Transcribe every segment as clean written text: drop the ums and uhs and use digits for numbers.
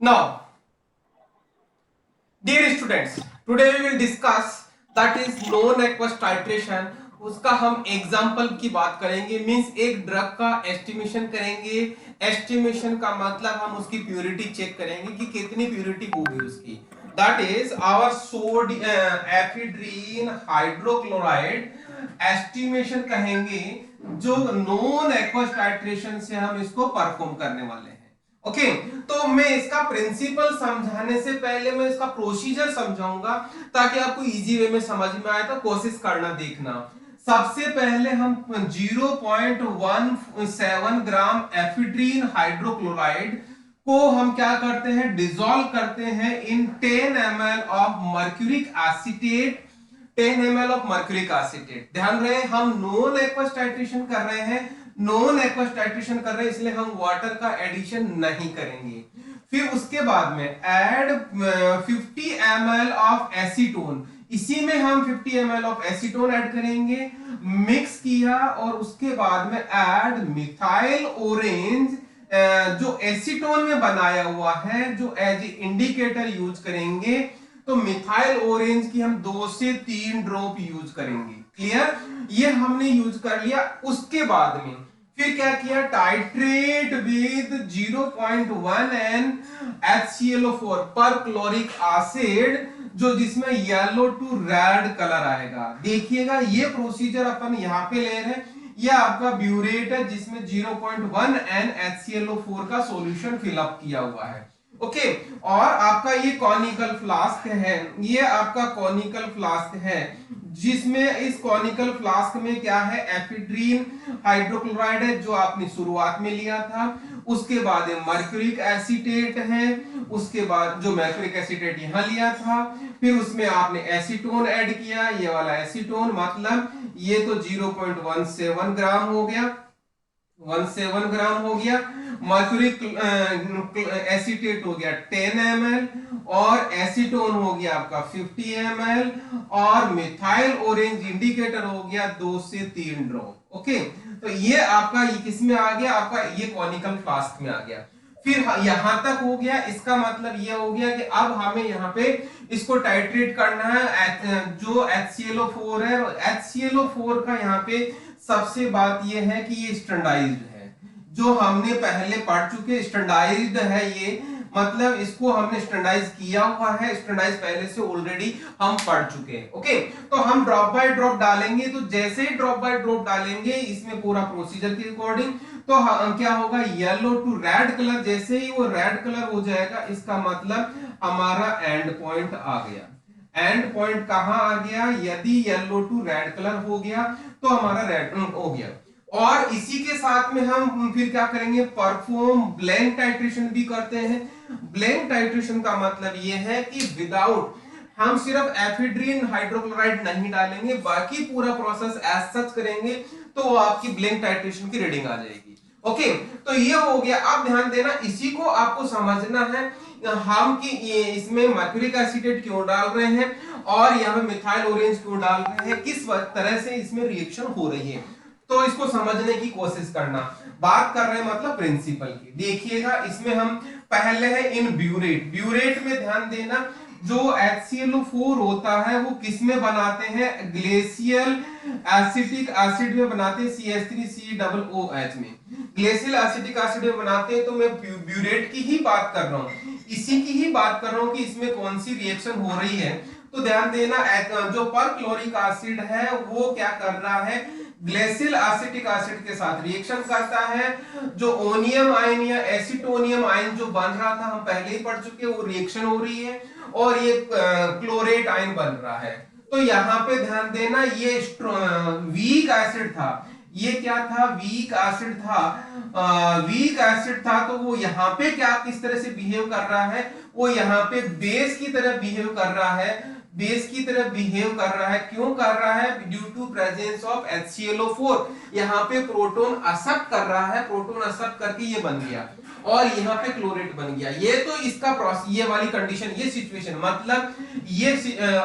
Now, dear students, today we will discuss that is known aqueous titration. उसका हम example की बात करेंगे, मींस एक ड्रग का एस्टिमेशन करेंगे। एस्टिमेशन का मतलब हम उसकी प्योरिटी चेक करेंगे कि कितनी प्योरिटी होगी उसकी। That is our sodium ephedrine hydrochloride estimation कहेंगे, जो नॉन एक्वस टाइट्रेशन से हम इसको परफॉर्म करने वाले हैं। ओके तो मैं इसका प्रिंसिपल समझाने से पहले मैं इसका प्रोसीजर समझाऊंगा ताकि आपको इजी वे में समझ में आए, तो कोशिश करना देखना। सबसे पहले हम 0.17 ग्राम एफिड्रीन हाइड्रोक्लोराइड को हम क्या करते हैं, डिसॉल्व करते हैं इन 10 ml of mercuric acetate. 10 ml of mercuric acetate. ध्यान रहे हम नॉन एक्वस टाइट्रेशन कर रहे हैं, नॉन एक्वस टाइट्रेशन कर रहे हैं, इसलिए हम वाटर का एडिशन नहीं करेंगे। फिर उसके बाद में ऐड 50 ml ऑफ एसीटोन, इसी में हम 50 ml ऑफ एसीटोन ऐड करेंगे। मिक्स किया और उसके बाद में ऐड मिथाइल ऑरेंज, जो एसीटोन में बनाया हुआ है, जो एज इंडिकेटर यूज करेंगे। तो मिथाइल ऑरेंज की हम 2 से 3 ड्रॉप यूज करेंगे। क्लियर, ये हमने यूज कर लिया। उसके बाद में फिर क्या किया, टाइट्रेट विद 0.1 N HClO4 पर क्लोरिक एसिड, जो जिसमें येलो टू रेड कलर आएगा। देखिएगा ये प्रोसीजर अपन यहां पे ले रहे हैं। ये आपका ब्यूरेट है जिसमें 0.1 N HClO4 का सॉल्यूशन फिलअप किया हुआ है। ओके और आपका ये कॉनिकल फ्लास्क है, ये आपका कॉनिकल फ्लास्क है, जिसमें इस कॉनिकल फ्लास्क में क्या है, एफिड्रीन हाइड्रोक्लोराइड है जो आपने शुरुआत में लिया था। उसके बाद मर्क्यूरिक एसिटेट है, उसके बाद जो मर्क्यूरिक एसिटेट यहां लिया था, फिर उसमें आपने एसीटोन ऐड किया, ये वाला एसीटोन, मतलब ये तो 0.17 ग्राम हो गया, 17 ग्राम हो गया। मर्क्यूरिक एसिटेट हो गया 10 ml और एसीटोन हो गया आपका 50 ml और मिथाइल ऑरेंज इंडिकेटर हो गया 2 से 3 ड्रॉप। ओके तो ये आपका ये किस में आ गया, आपका ये कॉनिकल फ्लास्क में आ गया। फिर यहां तक हो गया, इसका मतलब ये हो गया कि अब हमें यहाँ पे इसको टाइट्रेट करना है। जो HClO4 है, HClO4 का यहाँ पे सबसे बात ये है कि ये स्टैंडर्डाइज्ड है, जो हमने पहले पढ़ चुके। स्टैंडर्डाइज्ड है ये, मतलब इसको हमने स्टैंडर्डाइज किया हुआ है, स्टैंडर्डाइज पहले से ऑलरेडी हम पढ़ चुके हैं। ओके तो हम ड्रॉप बाय ड्रॉप डालेंगे, तो जैसे ही ड्रॉप बाय ड्रॉप डालेंगे इसमें पूरा प्रोसीजर के अकॉर्डिंग, तो क्या होगा, येलो टू रेड कलर, जैसे ही वो रेड कलर हो जाएगा इसका मतलब हमारा एंड पॉइंट आ गया। एंड पॉइंट कहां आ गया, यदि येलो टू रेड कलर हो गया तो हमारा रेड हो गया। और इसी के साथ में हम फिर क्या करेंगे, परफॉर्म ब्लैंक टाइट्रेशन भी करते हैं। ब्लैंक टाइट्रेशन का मतलब यह है कि विदाउट, हम सिर्फ एफिड्रीन हाइड्रोक्लोराइड नहीं डालेंगे, बाकी पूरा प्रोसेस एज सच करेंगे, तो वो आपकी ब्लैंक टाइट्रेशन की रीडिंग आ जाएगी। ओके तो ये हो गया। अब ध्यान देना, इसी को आपको समझना है हम कि ये इसमें मर्क्यूरिक एसिटेट क्यों डाल रहे हैं और यहाँ पे मिथाइल ऑरेंज क्यों डाल रहे हैं, किस तरह से इसमें रिएक्शन हो रही है, तो इसको समझने की कोशिश करना। बात कर रहे हैं मतलब प्रिंसिपल की। देखिएगा इसमें हम पहले है इन ब्यूरेट। ब्यूरेट में ध्यान देना, जो HClO4 होता है वो किस में बनाते हैं, ग्लेशियल एसिटिक एसिड में बनाते हैं, CH3COOH में ग्लेशियल एसिटिक एसिड में बनाते हैं। तो मैं ब्यूरेट की ही बात कर रहा हूं, इसी की ही बात कर रहा हूं कि इसमें कौन सी रिएक्शन हो रही है। तो ध्यान देना, जो पर क्लोरिक एसिड है वो क्या कर रहा है, ग्लेशियल एसिटिक एसिड के साथ रिएक्शन करता है। जो ओनियम आयन या एसिटोनियम आयन जो बन रहा था हम पहले ही पढ़ चुके, वो रिएक्शन हो रही है और ये क्लोरेट आयन बन रहा है। तो यहां पे ध्यान देना, ये वीक एसिड था, ये क्या था, वीक एसिड था। वीक एसिड था तो वो यहाँ पे क्या किस तरह से बिहेव कर रहा है, वो यहाँ पे बेस की तरह बिहेव कर रहा है, बेस की तरह बिहेव कर रहा है। क्यों कर रहा है, due to presence of HClO4। यहाँ पे प्रोटॉन एक्सेप्ट कर रहा है, प्रोटॉन एक्सेप्ट करके ये बन गया और यहाँ पे क्लोरेट बन गया। ये तो इसका प्रोसेस, ये वाली कंडीशन, ये सिचुएशन, मतलब ये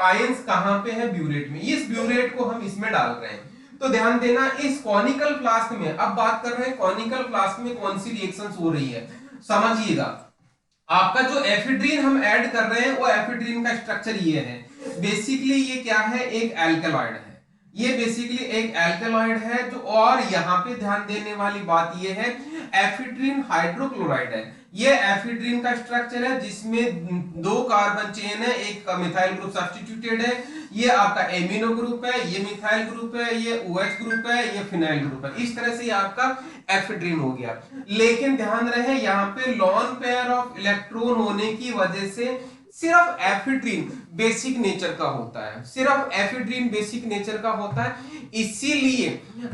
आयंस कहां पे है, ब्यूरेट में। इस ब्यूरेट को हम इसमें डाल रहे हैं। तो ध्यान देना, इस कॉनिकल फ्लास्क में, अब बात कर रहे हैं कॉनिकल फ्लास्क में कौन सी रिएक्शंस हो रही है, समझिएगा। आपका जो एफिड्रीन हम ऐड कर रहे हैं वो एफिड्रीन का स्ट्रक्चर ये है। बेसिकली ये क्या है, एक एल्केलॉइड है। ये बेसिकली एक एल्केलॉइड है जो, और यहाँ पे ध्यान देने वाली बात ये है एफिड्रीन हाइड्रोक्लोराइड है। ये एफिड्रीन का स्ट्रक्चर है जिसमें 2 कार्बन चेन है, एक का मिथाइल ग्रुप सब्स्टिट्यूटेड है, ये आपका एमिनो ग्रुप है, ये मिथाइल ग्रुप है, ये OH ग्रुप है, ये फिनाइल ग्रुप है। इस तरह से ये आपका एफिड्रीन हो गया। लेकिन ध्यान रहे यहाँ पे लॉन पेयर ऑफ इलेक्ट्रॉन होने की वजह से सिर्फ एफिड्रीन बेसिक नेचर का होता है, सिर्फ एफिड्रीन बेसिक नेचर का होता है। इसीलिए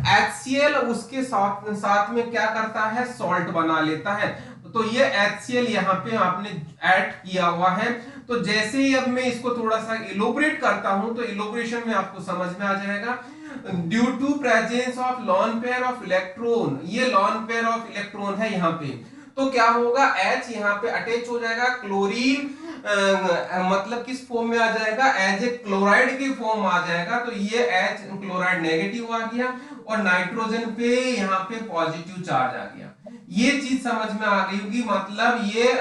HCl उसके साथ साथ में क्या करता है, सॉल्ट बना लेता है। तो ये HCl यहाँ पे आपने ऐड किया हुआ है। तो जैसे ही अब मैं इसको थोड़ा सा इलोबरेट करता हूं तो इलोबरेशन में आपको समझ में आ जाएगा। Due to presence of lone pair of electron, ये लॉन पेयर ऑफ इलेक्ट्रॉन है यहाँ पे, तो क्या होगा, H यहाँ पे अटैच हो जाएगा, क्लोरीन मतलब किस फॉर्म में आ जाएगा, एज ए क्लोराइड की फॉर्म आ जाएगा। तो ये H क्लोराइड नेगेटिव आ गया और नाइट्रोजन पे यहाँ पे पॉजिटिव चार्ज आ गया। ये चीज समझ में आ गई होगी। मतलब ये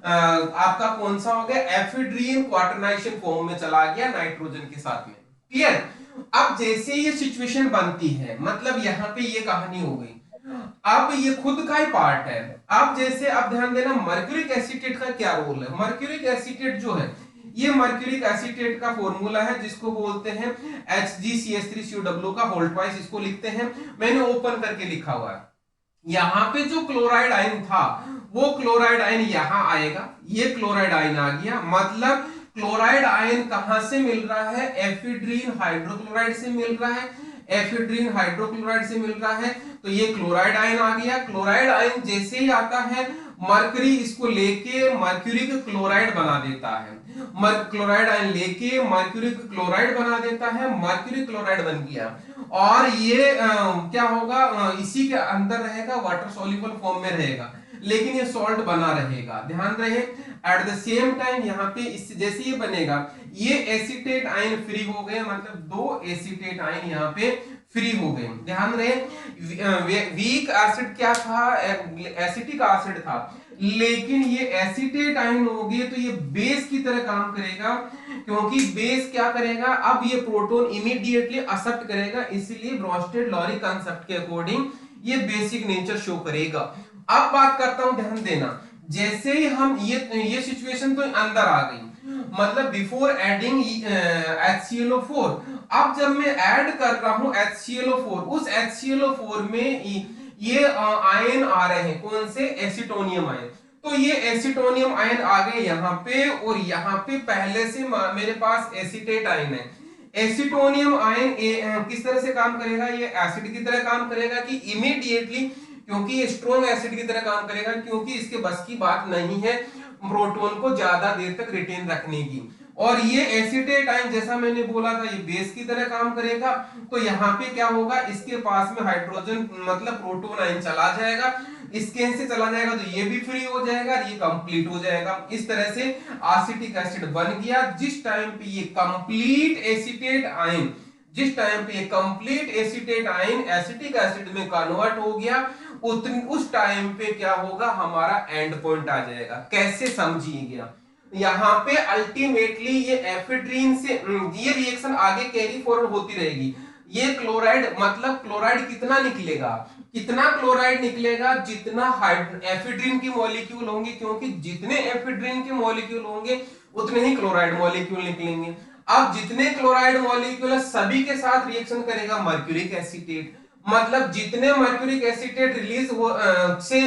आपका कौन सा हो गया, एफिड्रीन क्वाटरनाइजेशन फॉर्म में चला गया नाइट्रोजन के साथ में। क्लियर। अब जैसे ये सिचुएशन बनती है, मतलब यहाँ पे ये कहानी हो गई, अब ये खुद का ही पार्ट है। अब जैसे अब ध्यान देना मर्क्यूरिक एसीटेट का क्या रोल है। मर्क्यूरिक एसीटेट जो है, ये मर्क्यूरिक एसीटेट का फॉर्मूला है जिसको बोलते हैं HgCH3COW का होल ट्वाइस, इसको लिखते हैं। मैंने ओपन करके लिखा हुआ है। यहाँ पे जो क्लोराइड आयन था वो क्लोराइड आयन यहाँ आएगा, ये क्लोराइड आयन आ गया। मतलब क्लोराइड आयन कहां से मिल रहा है, एफिड्रीन हाइड्रोक्लोराइड से मिल रहा है, एफिड्रीन हाइड्रोक्लोराइड से मिल रहा है। तो ये क्लोराइड आयन आ गया। क्लोराइड आयन जैसे ही आता है, मरकरी इसको लेके मर्क्यूरिक क्लोराइड बना देता है। क्लोराइड आयन लेके मर्क्यूरिक क्लोराइड बना देता है, मर्क्यूरिक क्लोराइड बन गया। और ये क्या होगा, इसी के अंदर रहेगा, वाटर सॉल्युबल फॉर्म में रहेगा, लेकिन ये सॉल्ट बना रहेगा। ध्यान रहे, एट द सेम टाइम यहाँ पे इस जैसे ये बनेगा, ये एसीटेट आयन फ्री हो गए, मतलब 2 एसीटेट आयन यहाँ पे फ्री हो गए। ध्यान रहे, वीक एसिड क्या था, एसिटिक एसिड था, लेकिन ये एसीटेट आयन हो गए तो ये बेस की तरह काम करेगा। क्योंकि बेस क्या करेगा, अब ये प्रोटॉन इमीडिएटली एक्सेप्ट करेगा, इसलिए ब्रोंस्टेड-लॉरी कांसेप्ट के अकॉर्डिंग ये बेसिक नेचर शो करेगा। अब बात करता हूं, ध्यान देना, जैसे ही हम ये सिचुएशन तो अंदर आ गई, मतलब बिफोर एडिंग HClO4, अब जब मैं ऐड कर रहा हूं HClO4, उस HClO4 में ये आयन आ रहे हैं, कौन से, एसिटोनियम आयन। तो ये एसिटोनियम आयन आ गए यहाँ पे, और यहाँ पे पहले से मेरे पास एसीटेट आयन है। एसिटोनियम आयन किस तरह से काम करेगा, ये एसिड की तरह काम करेगा कि इमीडिएटली, क्योंकि ये स्ट्रॉन्ग एसिड की तरह काम करेगा, क्योंकि इसके बस की बात नहीं है प्रोटॉन को ज्यादा देर तक रिटेन रखने की। और ये एसीटेट आयन, जैसा मैंने बोला था, ये बेस की तरह काम करेगा। तो यहाँ पे क्या होगा, इसके पास में हाइड्रोजन मतलब प्रोटॉन आयन चला जाएगा, इसके से चला जाएगा तो ये भी फ्री हो जाएगा, ये कंप्लीट हो जाएगा। इस तरह से एसिटिक एसिड बन गया। जिस टाइम पे ये कंप्लीट एसीटेट आयन, जिस टाइम पे ये complete acetate ion acetic acid में कन्वर्ट हो गया, उस टाइम पे क्या होगा, हमारा एंड पॉइंट आ जाएगा। कैसे समझिएगा, यहाँ पे अल्टीमेटली ये एफिड्रीन से ये रिएक्शन आगे कैरी फॉरवर्ड होती रहेगी। ये क्लोराइड, मतलब क्लोराइड कितना निकलेगा, कितना क्लोराइड निकलेगा, जितना एफिड्रीन की मॉलिक्यूल होंगे, क्योंकि जितने एफिड्रीन के मॉलिक्यूल होंगे उतने ही क्लोराइड मॉलिक्यूल निकलेंगे। अब जितने क्लोराइड मॉलिक्यूल सभी के साथ रिएक्शन करेगा मर्क्यूरिक एसीटेट, मतलब जितने मर्क्यूरिक एसीटेट रिलीज हो से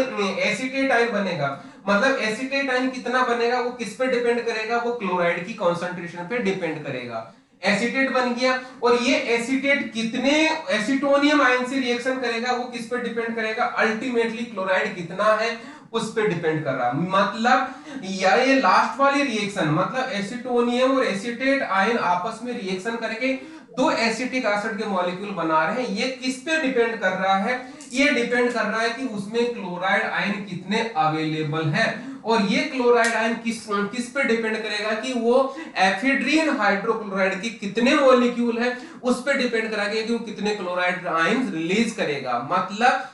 एसीटेट आयन बनेगा, मतलब एसीटेट आयन कितना बनेगा वो किस पे डिपेंड करेगा, वो क्लोराइड की कंसंट्रेशन पे डिपेंड करेगा। एसीटेट बन गया, और ये एसीटेट कितने एसिटोनियम आयन से रिएक्शन करेगा वो किस पे डिपेंड करेगा, अल्टीमेटली क्लोराइड कितना है उस पे डिपेंड कर रहा। मतलब ये लास्ट वाली रिएक्शन, मतलब एसिटोनियम और एसीटेट आयन आपस में रिएक्शन करके 2 एसिटिक एसिड के मॉलिक्यूल बना रहे हैं। ये किस पे डिपेंड कर रहा है, ये डिपेंड कर रहा है कि उसमें क्लोराइड आयन कितने अवेलेबल है। और ये क्लोराइड आयन किस पे डिपेंड करेगा कि वो एफिड्रीन हाइड्रोक्लोराइड के कितने मॉलिक्यूल है उस पे डिपेंड करेगा कि वो कितने क्लोराइड आयन रिलीज करेगा। मतलब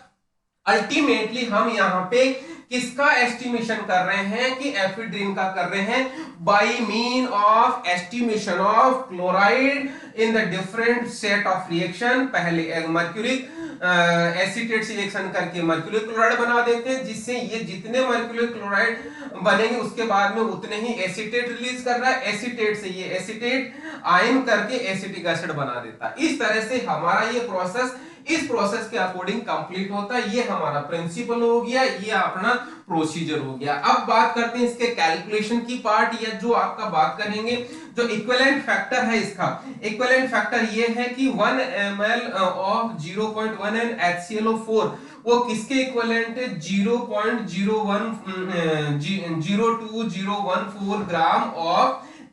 अल्टीमेटली हम यहाँ पे किसका एस्टिमेशन कर रहे हैं कि एफिड्रिन का कर रहे हैं by mean of estimation of chloride in the different set of reaction. पहले मर्क्यूरिक एसीटेट से रिएक्शन करके मर्क्यूरिक क्लोराइड बना देते हैं, जिससे ये जितने मर्क्यूरिक क्लोराइड बनेंगे उसके बाद में उतने ही एसीटेट रिलीज कर रहा है, एसीटेट से ये एसीटेट आयन करके एसिटिक एसिड बना देता है। इस तरह से हमारा ये प्रोसेस इस प्रोसेस के अकॉर्डिंग कंप्लीट होता है। ये हमारा प्रिंसिपल हो गया, ये अपना प्रोसीजर हो गया। अब बात करते हैं इसके कैलकुलेशन की पार्ट, या जो आपका बात करेंगे जो इक्विवेलेंट फैक्टर है इसका। इक्विवेलेंट फैक्टर ये है कि 1 ml ऑफ 0.1 n HClO4 वो किसके इक्विवेलेंट है 0.02014 ग्राम ऑफ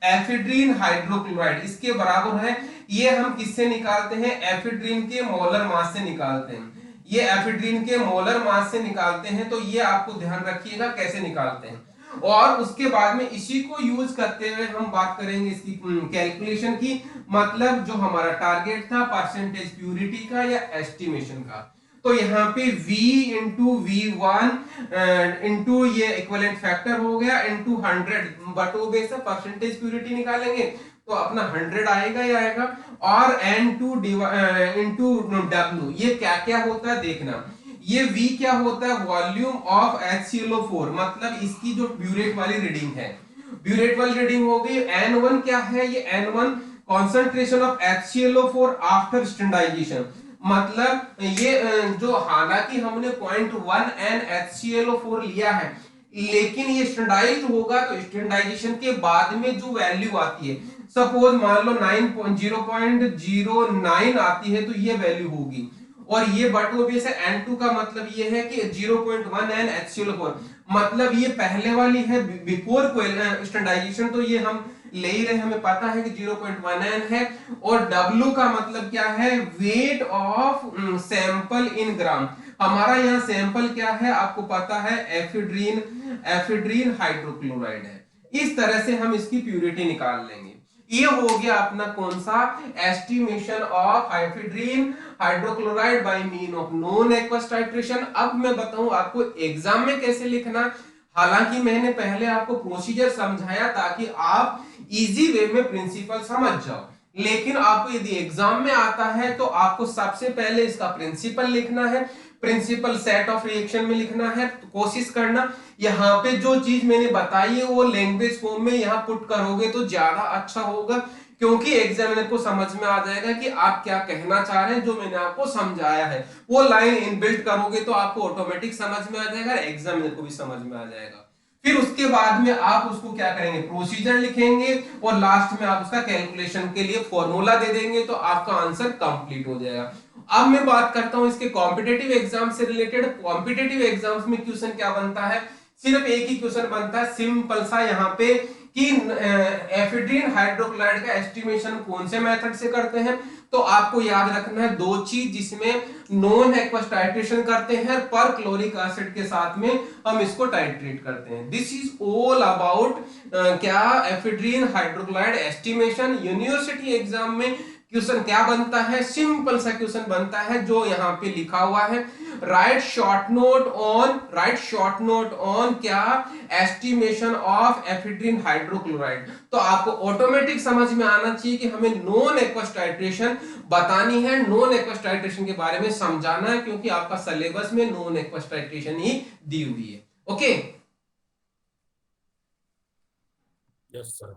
एफिड्रीन हाइड्रोक्लोराइड, इसके बराबर है। ये हम किससे निकालते हैं, एफिड्रीन के मोलर मास से निकालते हैं। ये एफिड्रीन के मोलर मास से निकालते हैं, तो ये आपको ध्यान रखिएगा कैसे निकालते हैं। और उसके बाद में इसी को यूज करते हुए हम बात करेंगे इसकी कैलकुलेशन की, मतलब जो हमारा टारगेट था परसेंटेज प्यूरिटी का या एस्टिमेशन का। तो यहाँ पे V इंटू V1 इंटू ये इक्विवेलेंट फैक्टर हो गया इंटू 100 बटो बेस परसेंटेज प्यूरिटी निकालेंगे तो अपना 100 आएगा ही आएगा। और N2 इंटू W, ये क्या क्या होता है देखना। ये V क्या होता है वॉल्यूम ऑफ HClO4, मतलब इसकी जो ब्यूरेट वाली रीडिंग है, ब्यूरेट वाली रीडिंग हो गई। N1 क्या है, ये N1 concentration of HClO4 after standardisation, मतलब ये जो हालांकि हमने 0.1 n HClO4 लिया है, लेकिन ये स्टैंडर्डाइज्ड होगा तो स्टैंडर्डाइजेशन के बाद में जो वैल्यू आती है, सपोज मान लो 0.09 आती है तो ये वैल्यू होगी। और ये बटो बेस है N2 का मतलब ये है कि 0.1 n HClO4, मतलब ये पहले वाली है बिफोर स्टैंडर्डाइजेशन, तो ये हम ले ही रहे, हमें पता है कि 0.1 n है। और W का मतलब क्या है, वेट ऑफ सैंपल इन ग्राम। हमारा यहाँ सैंपल क्या है आपको पता है, एफिड्रीन हाइड्रोक्लोराइड है। इस तरह से हम इसकी प्यूरिटी निकाल लेंगे। ये हो गया अपना कौन सा, estimation of ephedrine hydrochloride by mean of non aqueous titration. अब मैं बताऊं आपको एग्जाम में कैसे लिखना। हालांकि मैंने पहले आपको प्रोसीजर समझाया ताकि आप इजी वे में प्रिंसिपल समझ जाओ, लेकिन आपको यदि एग्जाम में आता है तो आपको सबसे पहले इसका प्रिंसिपल लिखना है, प्रिंसिपल सेट ऑफ रिएक्शन में लिखना है। तो कोशिश करना यहाँ पे जो चीज मैंने बताई है वो लैंग्वेज फॉर्म में यहाँ पुट करोगे तो ज्यादा अच्छा होगा, क्योंकि एग्जामिनर को समझ में आ जाएगा कि आप क्या कहना चाह रहे हैं। जो मैंने आपको समझाया है वो लाइन इनबिल्ट करोगे तो आपको ऑटोमेटिक समझ में आ जाएगा, एग्जामिनर को भी समझ में आ जाएगा। फिर उसके बाद में आप उसको क्या करेंगे, प्रोसीजर लिखेंगे और लास्ट में आप उसका कैलकुलेशन के लिए फॉर्मूला दे देंगे तो आपका आंसर कंप्लीट हो जाएगा। अब मैं बात करता हूं इसके कॉम्पिटेटिव एग्जाम से रिलेटेड। कॉम्पिटेटिव एग्जाम्स में क्वेश्चन क्या बनता है, सिर्फ एक ही क्वेश्चन बनता है सिंपल सा यहाँ पे कि एफिड्रीन हाइड्रोक्लोराइड का एस्टिमेशन कौन से मेथड से करते हैं। तो आपको याद रखना है दो चीज, जिसमें नॉन एक्वस टाइट्रेशन करते हैं, पर क्लोरिक एसिड के साथ में हम इसको टाइट्रेट करते हैं। दिस इज ऑल अबाउट क्या ephedrine hydrochloride estimation. University exam में क्वेश्चन क्या बनता है, सिंपल सा क्वेश्चन बनता है जो यहाँ पे लिखा हुआ है, राइट शॉर्ट नोट ऑन क्या एस्टिमेशन ऑफ एफिड्रीन हाइड्रोक्लोराइड। तो आपको ऑटोमेटिक समझ में आना चाहिए कि हमें नॉन एक्वस टाइट्रेशन बतानी है, नॉन एक्वस टाइट्रेशन के बारे में समझाना है, क्योंकि आपका सिलेबस में नॉन एक्वस टाइट्रेशन ही दी हुई है। Okay, yes sir.